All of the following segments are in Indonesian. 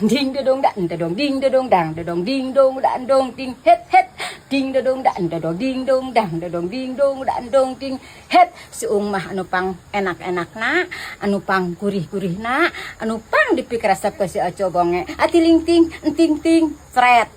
ding dong dan dong ding dong dang dong ding dong dan dong ding het het ding dong dan dong ding dong dang dong ding dong dan dong ding het suung mah anu pang enak-enakna anu pang gurih-gurihna anu pang dipikir resep ke si Aco bonge ati linting ting ting sret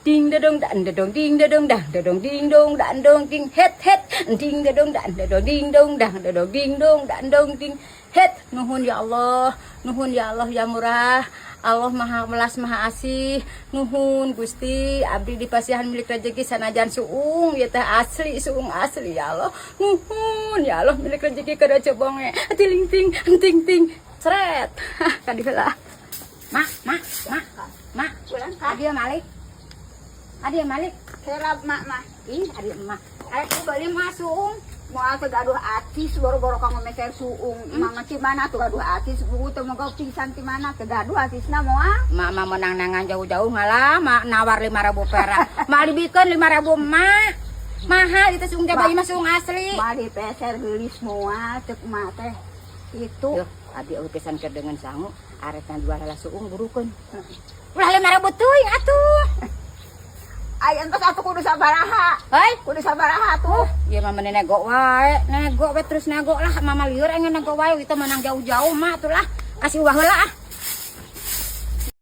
ding dong dan dong ding dong dang dong ding dong dan dong ding het het ding dong dan dong ding dong dang dong ding dong dan dong ding het nuhun ya Allah ya murah Allah maha melas maha asih nuhun Gusti abdi dipasihan milik rezeki sanajan suung ya teh asli suung asli ya Allah nuhun ya Allah milik rezeki kada cebonge ting ting ting sret kadila mak adia malik Serap mak mah. ih adia emak Aku beli masuk. Mau aku gaduh atis boro-boro kamu meser suung. Mama cimana tuh gaduh atis buku teu mau pisan ti mana teu gaduh atisna moal. mama menang-nangan jauh-jauh ngalah mak nawar 5.000 perak mak dibikeun 5.000 mak mahal itu suung teh bayi mah suung asli Mah di peser geulis moal cek mah teh. Itu Duh, abi eueuh pisan keur dengan sangu aretna jual lah suung burukeun ulah 5.000 teuing atuh ayeuna pas atuh kudu sabaraha. heuy Kudu sabaraha tuh. ieu mah meni nego we terus nego lah mama lieur engen nego wae itu menang jauh-jauh mah atuh lah kasih ulah heula ah